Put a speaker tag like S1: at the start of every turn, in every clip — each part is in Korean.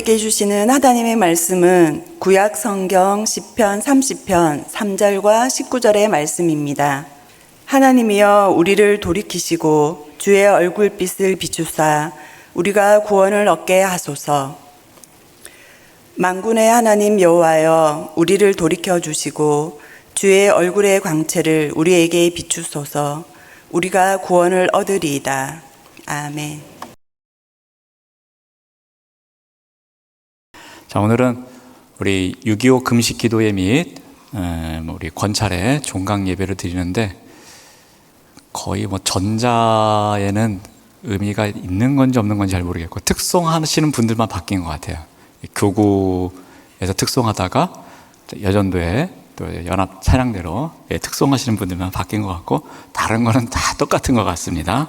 S1: 우리에게 주시는 하나님의 말씀은 구약 성경 시편 30편 3절과 19절의 말씀입니다. 하나님이여 우리를 돌이키시고 주의 얼굴빛을 비추사 우리가 구원을 얻게 하소서. 만군의 하나님 여호와여 우리를 돌이켜 주시고 주의 얼굴의 광채를 우리에게 비추소서. 우리가 구원을 얻으리이다. 아멘.
S2: 자, 오늘은 우리 6.25 금식 기도회 및 우리 권찰의 종강 예배를 드리는데, 거의 전자에는 의미가 있는 건지 없는 건지 잘 모르겠고, 특송하시는 분들만 바뀐 것 같아요. 교구에서 특송하다가 여전도에 또 연합 찬양대로 특송하시는 분들만 바뀐 것 같고, 다른 거는 다 똑같은 것 같습니다.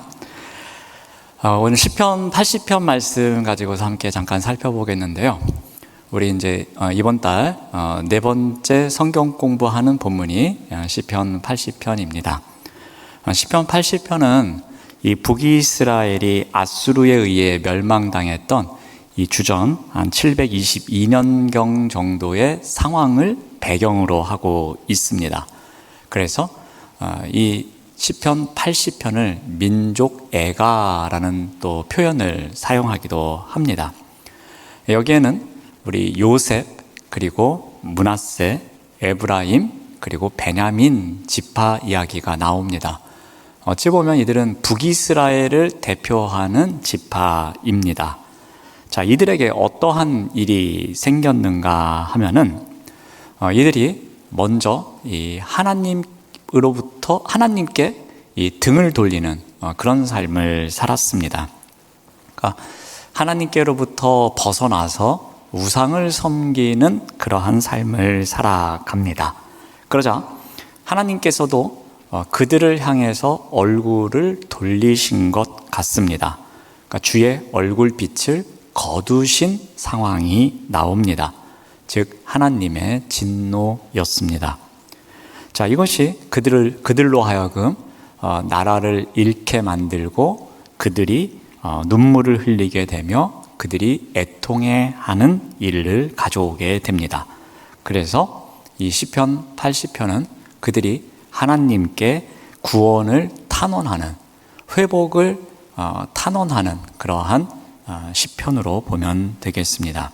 S2: 오늘 시편 80편 말씀 가지고서 함께 잠깐 살펴보겠는데요. 우리 이제 이번 달 네 번째 성경 공부하는 본문이 시편 80편입니다. 시편 80편은 이 북이스라엘이 아수르에 의해 멸망당했던 이 주전 한 722년경 정도의 상황을 배경으로 하고 있습니다. 그래서 이 시편 80편을 민족 애가라는 또 표현을 사용하기도 합니다. 여기에는 우리 요셉, 그리고 므낫세, 에브라임, 그리고 베냐민 지파 이야기가 나옵니다. 어찌 보면 이들은 북이스라엘을 대표하는 지파입니다. 자, 이들에게 어떠한 일이 생겼는가 하면은 이들이 먼저 이 하나님으로부터 하나님께 이 등을 돌리는 그런 삶을 살았습니다. 그러니까 하나님께로부터 벗어나서 우상을 섬기는 그러한 삶을 살아갑니다. 그러자 하나님께서도 그들을 향해서 얼굴을 돌리신 것 같습니다. 그러니까 주의 얼굴빛을 거두신 상황이 나옵니다. 즉 하나님의 진노였습니다. 자, 이것이 그들로 하여금 나라를 잃게 만들고 그들이 눈물을 흘리게 되며 그들이 애통해하는 일을 가져오게 됩니다. 그래서 이 시편 80편은 그들이 하나님께 구원을 탄원하는, 회복을 탄원하는 그러한 시편으로 보면 되겠습니다.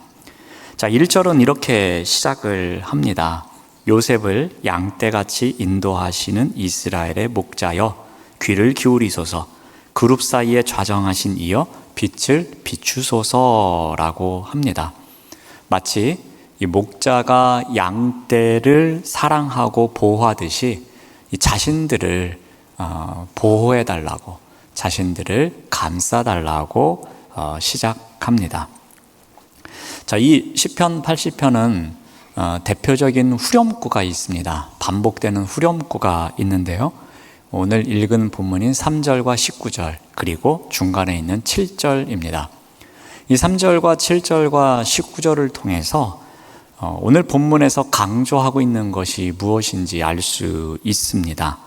S2: 자, 1절은 이렇게 시작을 합니다. 요셉을 양떼같이 인도하시는 이스라엘의 목자여 귀를 기울이소서. 그룹 사이에 좌정하신 이여 빛을 비추소서라고 합니다. 마치 이 목자가 양떼를 사랑하고 보호하듯이 이 자신들을 보호해달라고, 자신들을 감싸달라고 시작합니다. 자, 이 시편 80편은 대표적인 후렴구가 있습니다. 반복되는 후렴구가 있는데요. 오늘 읽은 본문인 3절과 19절, 그리고 중간에 있는 7절입니다. 이 3절과 7절과 19절을 통해서 오늘 본문에서 강조하고 있는 것이 무엇인지 알 수 있습니다.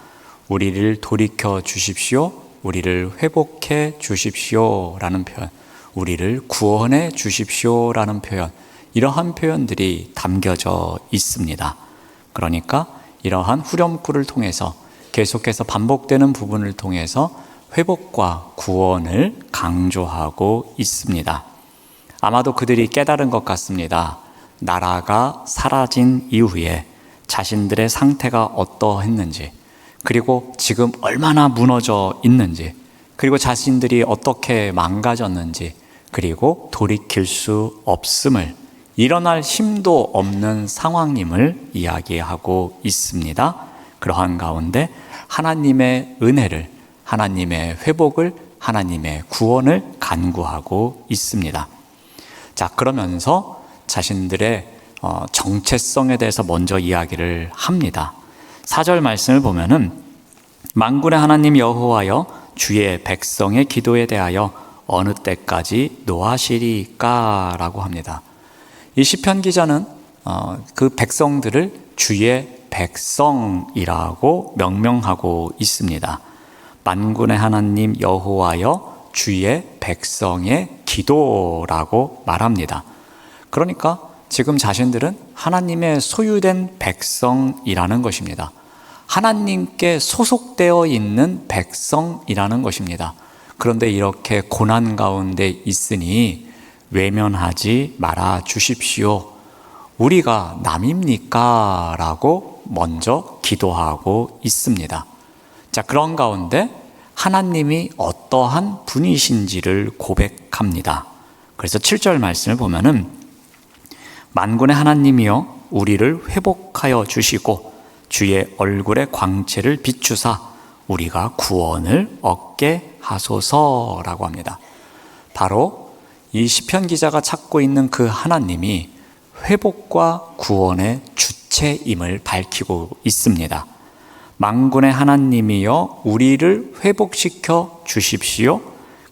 S2: 우리를 돌이켜 주십시오, 우리를 회복해 주십시오 라는 표현, 우리를 구원해 주십시오 라는 표현, 이러한 표현들이 담겨져 있습니다. 그러니까 이러한 후렴구를 통해서 계속해서 반복되는 부분을 통해서 회복과 구원을 강조하고 있습니다. 아마도 그들이 깨달은 것 같습니다. 나라가 사라진 이후에 자신들의 상태가 어떠했는지, 그리고 지금 얼마나 무너져 있는지, 그리고 자신들이 어떻게 망가졌는지, 그리고 돌이킬 수 없음을, 일어날 힘도 없는 상황임을 이야기하고 있습니다. 그러한 가운데 하나님의 은혜를, 하나님의 회복을, 하나님의 구원을 간구하고 있습니다. 자, 그러면서 자신들의 정체성에 대해서 먼저 이야기를 합니다. 4절 말씀을 보면은 만군의 하나님 여호와여 주의 백성의 기도에 대하여 어느 때까지 노하시리까 라고 합니다. 이 시편 기자는 그 백성들을 주의 백성이라고 명명하고 있습니다. 만군의 하나님 여호와여 주의 백성의 기도라고 말합니다. 그러니까 지금 자신들은 하나님의 소유된 백성이라는 것입니다. 하나님께 소속되어 있는 백성이라는 것입니다. 그런데 이렇게 고난 가운데 있으니 외면하지 말아 주십시오. 우리가 남입니까? 라고 먼저 기도하고 있습니다. 자, 그런 가운데 하나님이 어떠한 분이신지를 고백합니다. 그래서 7절 말씀을 보면은 만군의 하나님이여 우리를 회복하여 주시고 주의 얼굴의 광채를 비추사 우리가 구원을 얻게 하소서라고 합니다. 바로 이 시편 기자가 찾고 있는 그 하나님이 회복과 구원의 주체임을 밝히고 있습니다. 만군의 하나님이여 우리를 회복시켜 주십시오.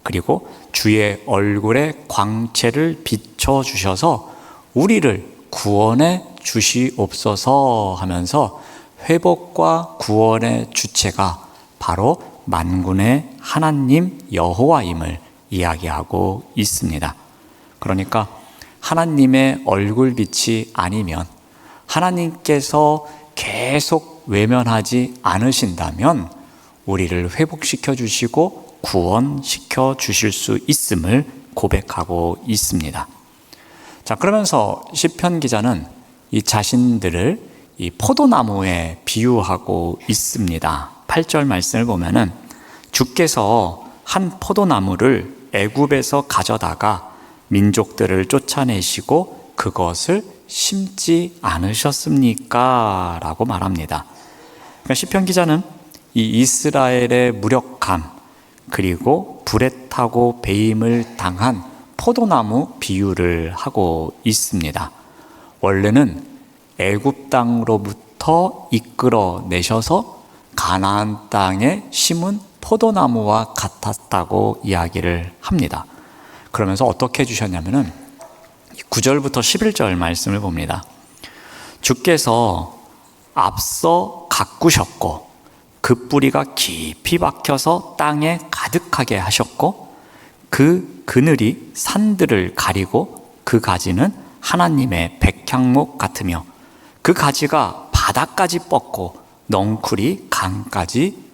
S2: 그리고 주의 얼굴의 광채를 비춰 주셔서 우리를 구원해 주시옵소서 하면서 회복과 구원의 주체가 바로 만군의 하나님 여호와임을 이야기하고 있습니다. 그러니까 하나님의 얼굴빛이 아니면, 하나님께서 계속 외면하지 않으신다면 우리를 회복시켜 주시고 구원시켜 주실 수 있음을 고백하고 있습니다. 자, 그러면서 시편 기자는 이 자신들을 이 포도나무에 비유하고 있습니다. 8절 말씀을 보면은 주께서 한 포도나무를 애굽에서 가져다가 민족들을 쫓아내시고 그것을 심지 않으셨습니까? 라고 말합니다. 그러니까 시편 기자는 이 이스라엘의 무력함, 그리고 불에 타고 배임을 당한 포도나무 비유를 하고 있습니다. 원래는 애굽 땅으로부터 이끌어 내셔서 가나안 땅에 심은 포도나무와 같았다고 이야기를 합니다. 그러면서 어떻게 해주셨냐면은 9절부터 11절 말씀을 봅니다. 주께서 앞서 가꾸셨고 그 뿌리가 깊이 박혀서 땅에 가득하게 하셨고 그 그늘이 산들을 가리고 그 가지는 하나님의 백향목 같으며 그 가지가 바다까지 뻗고 넝쿨이 강까지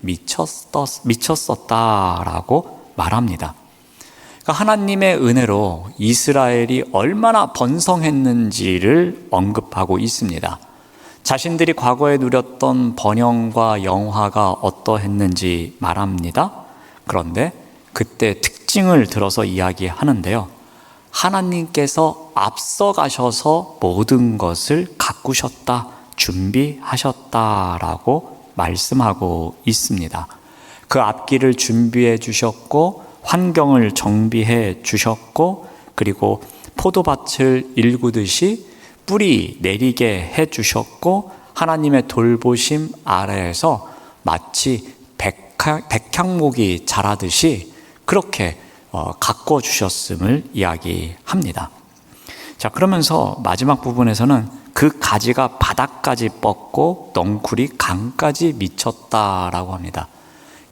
S2: 미쳤었다라고 말합니다. 그러니까 하나님의 은혜로 이스라엘이 얼마나 번성했는지를 언급하고 있습니다. 자신들이 과거에 누렸던 번영과 영화가 어떠했는지 말합니다. 그런데 그때 특징을 들어서 이야기하는데요. 하나님께서 앞서가셔서 모든 것을 가꾸셨다, 준비하셨다라고 말씀하고 있습니다. 그 앞길을 준비해 주셨고 환경을 정비해 주셨고 그리고 포도밭을 일구듯이 뿌리 내리게 해 주셨고 하나님의 돌보심 아래에서 마치 백향목이 자라듯이 그렇게 가꿔 주셨음을 이야기합니다. 자, 그러면서 마지막 부분에서는 그 가지가 바닥까지 뻗고 넝쿨이 강까지 미쳤다라고 합니다.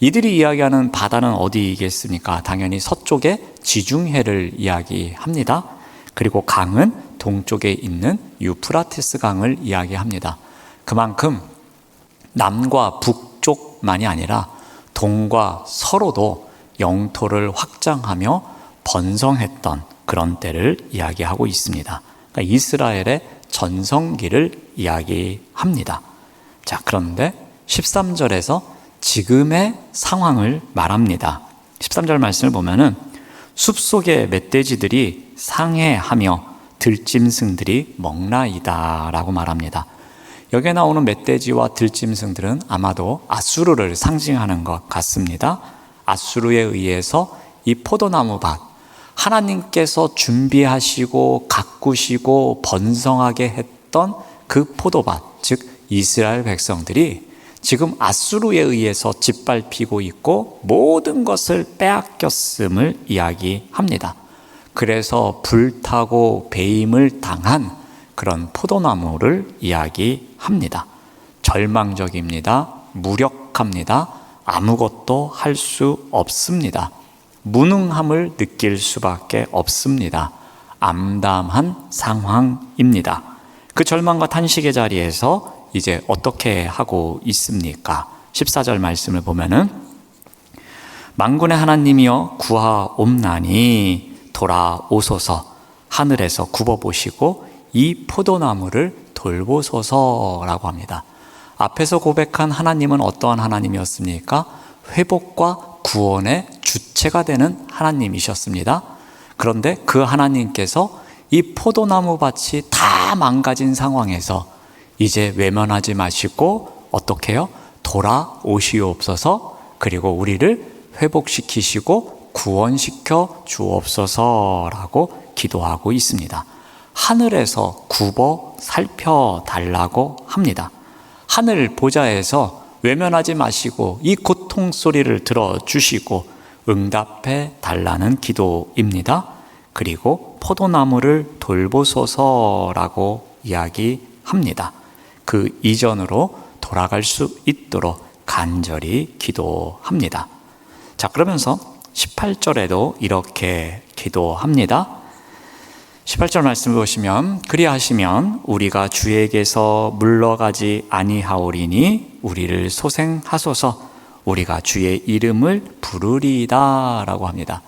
S2: 이들이 이야기하는 바다는 어디이겠습니까? 당연히 서쪽의 지중해를 이야기합니다. 그리고 강은 동쪽에 있는 유프라테스 강을 이야기합니다. 그만큼 남과 북쪽만이 아니라 동과 서로도 영토를 확장하며 번성했던 그런 때를 이야기하고 있습니다. 그러니까 이스라엘의 전성기를 이야기합니다. 자, 그런데 13절에서 지금의 상황을 말합니다. 13절 말씀을 보면은 숲속의 멧돼지들이 상해하며 들짐승들이 먹나이다 라고 말합니다. 여기에 나오는 멧돼지와 들짐승들은 아마도 아수르를 상징하는 것 같습니다. 아수르에 의해서 이 포도나무 밭, 하나님께서 준비하시고 가꾸시고 번성하게 했던 그 포도밭, 즉 이스라엘 백성들이 지금 아수르에 의해서 짓밟히고 있고 모든 것을 빼앗겼음을 이야기합니다. 그래서 불타고 배임을 당한 그런 포도나무를 이야기합니다. 절망적입니다. 무력합니다. 아무것도 할 수 없습니다. 무능함을 느낄 수밖에 없습니다. 암담한 상황입니다. 그 절망과 탄식의 자리에서 이제 어떻게 하고 있습니까? 14절 말씀을 보면은 만군의 하나님이여 구하옵나니 돌아오소서, 하늘에서 굽어보시고 이 포도나무를 돌보소서라고 합니다. 앞에서 고백한 하나님은 어떠한 하나님이었습니까? 회복과 구원의 주체가 되는 하나님이셨습니다. 그런데 그 하나님께서 이 포도나무 밭이 다 망가진 상황에서 이제 외면하지 마시고 어떻게 해요? 돌아오시옵소서, 그리고 우리를 회복시키시고 구원시켜 주옵소서라고 기도하고 있습니다. 하늘에서 굽어 살펴달라고 합니다. 하늘 보좌에서 외면하지 마시고 이 고통 소리를 들어주시고 응답해 달라는 기도입니다. 그리고 포도나무를 돌보소서라고 이야기합니다. 그 이전으로 돌아갈 수 있도록 간절히 기도합니다. 자, 그러면서 18절에도 이렇게 기도합니다. 18절 말씀 보시면 그리하시면 우리가 주에게서 물러가지 아니하오리니 우리를 소생하소서, 우리가 주의 이름을 부르리이다 라고 합니다.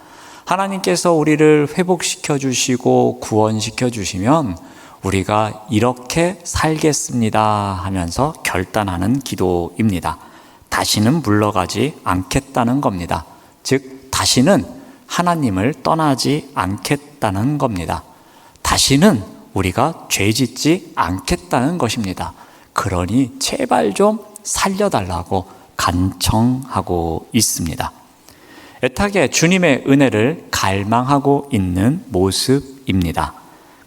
S2: 하나님께서 우리를 회복시켜 주시고 구원시켜 주시면 우리가 이렇게 살겠습니다 하면서 결단하는 기도입니다. 다시는 물러가지 않겠다는 겁니다. 즉 다시는 하나님을 떠나지 않겠다는 겁니다. 다시는 우리가 죄짓지 않겠다는 것입니다. 그러니 제발 좀 살려달라고 간청하고 있습니다. 애타게 주님의 은혜를 갈망하고 있는 모습입니다.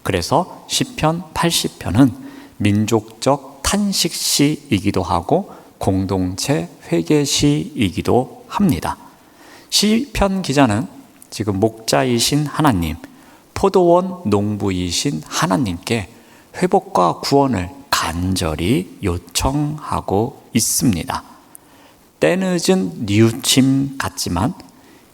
S2: 그래서 시편 80편은 민족적 탄식시이기도 하고 공동체 회개시이기도 합니다. 시편 기자는 지금 목자이신 하나님, 포도원 농부이신 하나님께 회복과 구원을 간절히 요청하고 있습니다. 때늦은 뉘우침 같지만,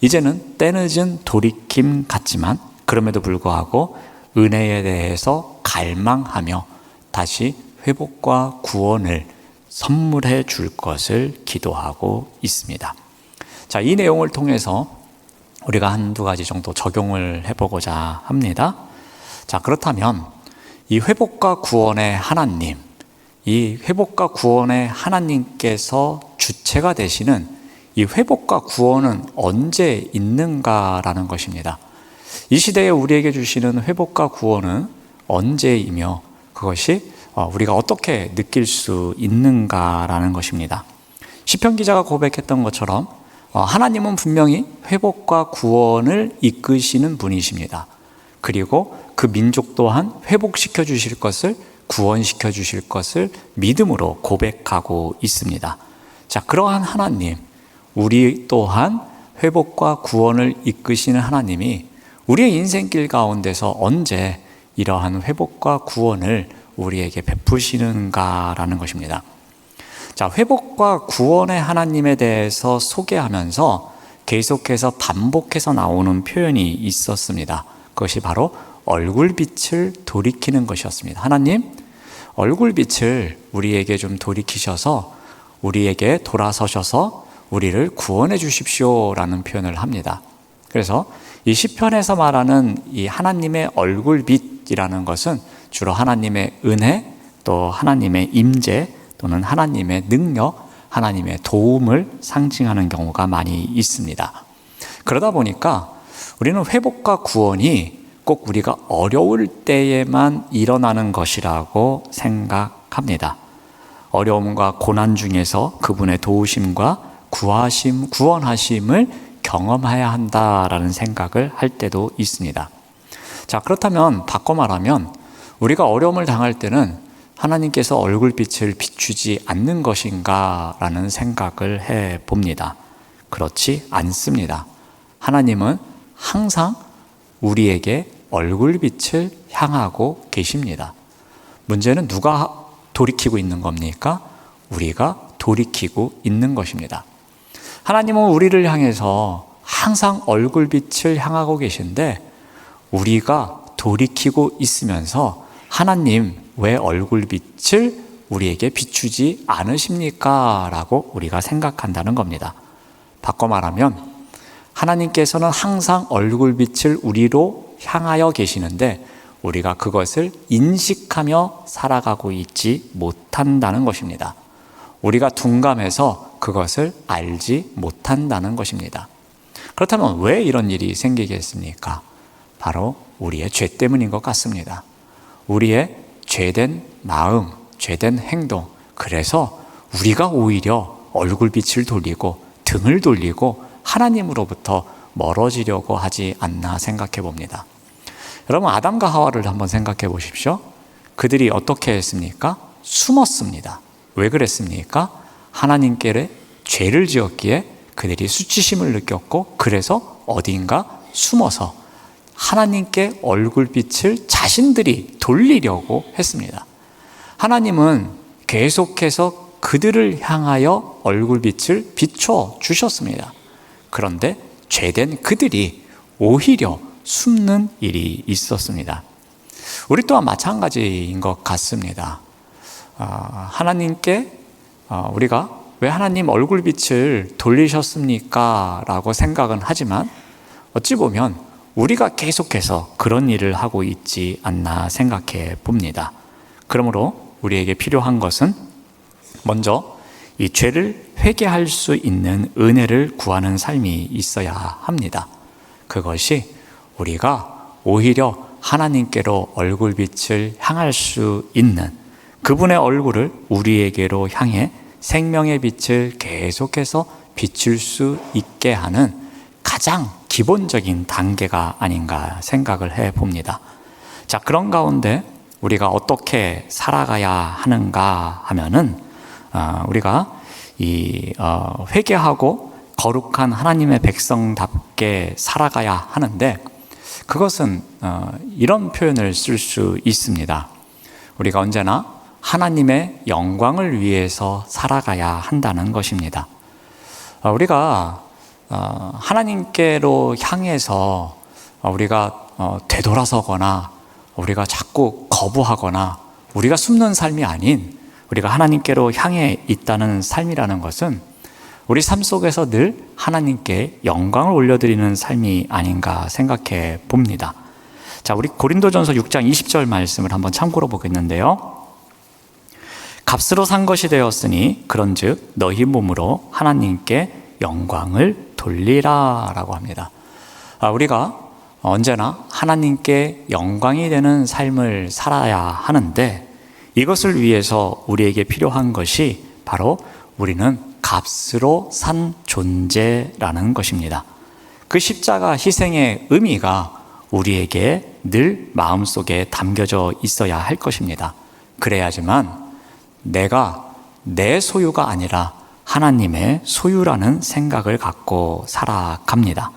S2: 이제는 때늦은 돌이킴 같지만, 그럼에도 불구하고 은혜에 대해서 갈망하며 다시 회복과 구원을 선물해 줄 것을 기도하고 있습니다. 자, 이 내용을 통해서 우리가 한두 가지 정도 적용을 해보고자 합니다. 자, 그렇다면 이 회복과 구원의 하나님, 이 회복과 구원의 하나님께서 주체가 되시는 이 회복과 구원은 언제 있는가라는 것입니다. 이 시대에 우리에게 주시는 회복과 구원은 언제이며 그것이 우리가 어떻게 느낄 수 있는가라는 것입니다. 시편 기자가 고백했던 것처럼 하나님은 분명히 회복과 구원을 이끄시는 분이십니다. 그리고 그 민족 또한 회복시켜 주실 것을, 구원시켜 주실 것을 믿음으로 고백하고 있습니다. 자, 그러한 하나님, 우리 또한 회복과 구원을 이끄시는 하나님이 우리의 인생길 가운데서 언제 이러한 회복과 구원을 우리에게 베푸시는가라는 것입니다. 자, 회복과 구원의 하나님에 대해서 소개하면서 계속해서 반복해서 나오는 표현이 있었습니다. 그것이 바로 얼굴빛을 돌이키는 것이었습니다. 하나님, 얼굴빛을 우리에게 좀 돌이키셔서 우리에게 돌아서셔서 우리를 구원해 주십시오라는 표현을 합니다. 그래서 이 시편에서 말하는 이 하나님의 얼굴빛이라는 것은 주로 하나님의 은혜, 또 하나님의 임재, 또는 하나님의 능력, 하나님의 도움을 상징하는 경우가 많이 있습니다. 그러다 보니까 우리는 회복과 구원이 꼭 우리가 어려울 때에만 일어나는 것이라고 생각합니다. 어려움과 고난 중에서 그분의 도우심과 구하심, 구원하심을 경험해야 한다라는 생각을 할 때도 있습니다. 자, 그렇다면 바꿔 말하면 우리가 어려움을 당할 때는 하나님께서 얼굴빛을 비추지 않는 것인가 라는 생각을 해봅니다. 그렇지 않습니다. 하나님은 항상 우리에게 얼굴빛을 향하고 계십니다. 문제는 누가 돌이키고 있는 겁니까? 우리가 돌이키고 있는 것입니다. 하나님은 우리를 향해서 항상 얼굴빛을 향하고 계신데 우리가 돌이키고 있으면서 하나님 왜 얼굴빛을 우리에게 비추지 않으십니까? 라고 우리가 생각한다는 겁니다. 바꿔 말하면 하나님께서는 항상 얼굴빛을 우리로 향하여 계시는데 우리가 그것을 인식하며 살아가고 있지 못한다는 것입니다. 우리가 둔감해서 그것을 알지 못한다는 것입니다. 그렇다면 왜 이런 일이 생기겠습니까? 바로 우리의 죄 때문인 것 같습니다. 우리의 죄된 마음, 죄된 행동, 그래서 우리가 오히려 얼굴빛을 돌리고 등을 돌리고 하나님으로부터 멀어지려고 하지 않나 생각해 봅니다. 여러분, 아담과 하와를 한번 생각해 보십시오. 그들이 어떻게 했습니까? 숨었습니다. 왜 그랬습니까? 하나님께 죄를 지었기에 그들이 수치심을 느꼈고 그래서 어딘가 숨어서 하나님께 얼굴빛을 자신들이 돌리려고 했습니다. 하나님은 계속해서 그들을 향하여 얼굴빛을 비춰 주셨습니다. 그런데 죄된 그들이 오히려 숨는 일이 있었습니다. 우리 또한 마찬가지인 것 같습니다. 하나님께 우리가 왜 하나님 얼굴빛을 돌리셨습니까? 라고 생각은 하지만 어찌 보면 우리가 계속해서 그런 일을 하고 있지 않나 생각해 봅니다. 그러므로 우리에게 필요한 것은 먼저 이 죄를 회개할 수 있는 은혜를 구하는 삶이 있어야 합니다. 그것이 우리가 오히려 하나님께로 얼굴빛을 향할 수 있는 그분의 얼굴을 우리에게로 향해 생명의 빛을 계속해서 비출 수 있게 하는 가장 기본적인 단계가 아닌가 생각을 해 봅니다. 자, 그런 가운데 우리가 어떻게 살아가야 하는가 하면은 우리가 회개하고 거룩한 하나님의 백성답게 살아가야 하는데 그것은 이런 표현을 쓸 수 있습니다. 우리가 언제나 하나님의 영광을 위해서 살아가야 한다는 것입니다. 우리가 하나님께로 향해서 우리가 되돌아서거나 우리가 자꾸 거부하거나 우리가 숨는 삶이 아닌 우리가 하나님께로 향해 있다는 삶이라는 것은 우리 삶 속에서 늘 하나님께 영광을 올려드리는 삶이 아닌가 생각해 봅니다. 자, 우리 고린도전서 6장 20절 말씀을 한번 참고로 보겠는데요. 값으로 산 것이 되었으니 그런즉 너희 몸으로 하나님께 영광을 돌리라 라고 합니다. 우리가 언제나 하나님께 영광이 되는 삶을 살아야 하는데 이것을 위해서 우리에게 필요한 것이 바로 우리는 값으로 산 존재라는 것입니다. 그 십자가 희생의 의미가 우리에게 늘 마음속에 담겨져 있어야 할 것입니다. 그래야지만 내가 내 소유가 아니라 하나님의 소유라는 생각을 갖고 살아갑니다.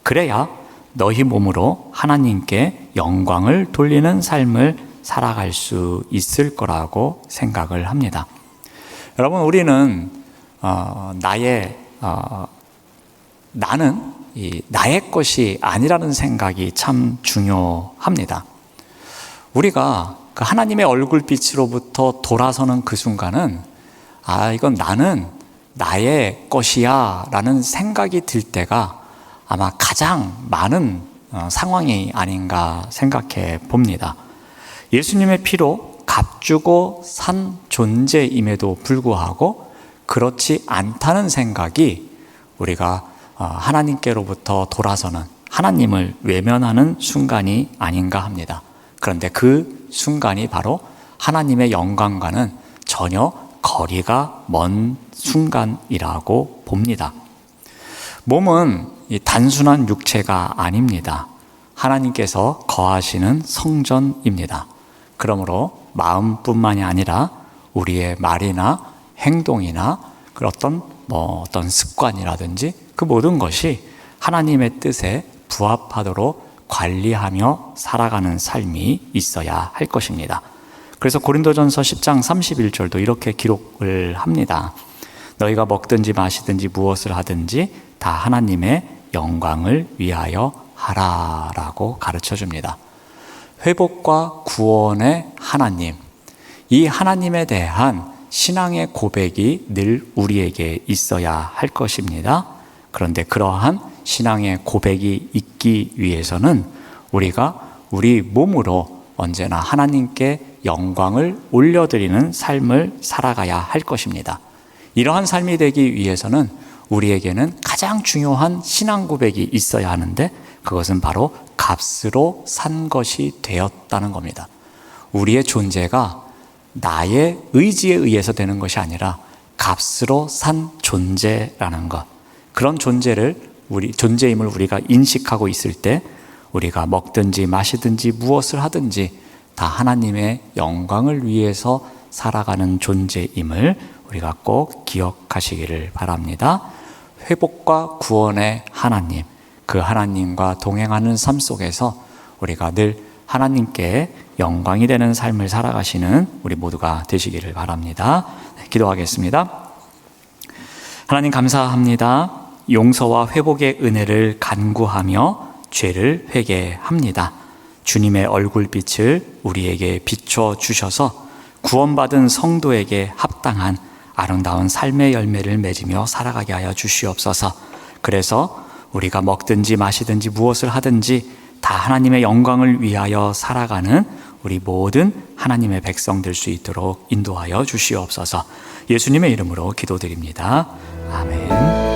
S2: 그래야 너희 몸으로 하나님께 영광을 돌리는 삶을 살아갈 수 있을 거라고 생각을 합니다. 여러분, 우리는 나는 나의 것이 아니라는 생각이 참 중요합니다. 우리가 그 하나님의 얼굴빛으로부터 돌아서는 그 순간은 이건 나는 나의 것이야 라는 생각이 들 때가 아마 가장 많은 상황이 아닌가 생각해 봅니다. 예수님의 피로 값주고 산 존재임에도 불구하고 그렇지 않다는 생각이 우리가 하나님께로부터 돌아서는 하나님을 외면하는 순간이 아닌가 합니다. 그런데 그 순간이 바로 하나님의 영광과는 전혀 거리가 먼 순간이라고 봅니다. 몸은 단순한 육체가 아닙니다. 하나님께서 거하시는 성전입니다. 그러므로 마음뿐만이 아니라 우리의 말이나 행동이나 어떤 습관이라든지 그 모든 것이 하나님의 뜻에 부합하도록 관리하며 살아가는 삶이 있어야 할 것입니다. 그래서 고린도전서 10장 31절도 이렇게 기록을 합니다. 너희가 먹든지 마시든지 무엇을 하든지 다 하나님의 영광을 위하여 하라라고 가르쳐 줍니다. 회복과 구원의 하나님, 이 하나님에 대한 신앙의 고백이 늘 우리에게 있어야 할 것입니다. 그런데 그러한 신앙의 고백이 있기 위해서는 우리가 우리 몸으로 언제나 하나님께 영광을 올려드리는 삶을 살아가야 할 것입니다. 이러한 삶이 되기 위해서는 우리에게는 가장 중요한 신앙 고백이 있어야 하는데, 그것은 바로 값으로 산 것이 되었다는 겁니다. 우리의 존재가 나의 의지에 의해서 되는 것이 아니라 값으로 산 존재라는 것, 그런 존재임을 우리가 인식하고 있을 때 우리가 먹든지 마시든지 무엇을 하든지 다 하나님의 영광을 위해서 살아가는 존재임을 우리가 꼭 기억하시기를 바랍니다. 회복과 구원의 하나님, 그 하나님과 동행하는 삶 속에서 우리가 늘 하나님께 영광이 되는 삶을 살아가시는 우리 모두가 되시기를 바랍니다. 기도하겠습니다. 하나님 감사합니다. 용서와 회복의 은혜를 간구하며 죄를 회개합니다. 주님의 얼굴빛을 우리에게 비춰 주셔서 구원받은 성도에게 합당한 아름다운 삶의 열매를 맺으며 살아가게 하여 주시옵소서. 그래서 우리가 먹든지 마시든지 무엇을 하든지 다 하나님의 영광을 위하여 살아가는 우리 모든 하나님의 백성 될 수 있도록 인도하여 주시옵소서. 예수님의 이름으로 기도드립니다. 아멘.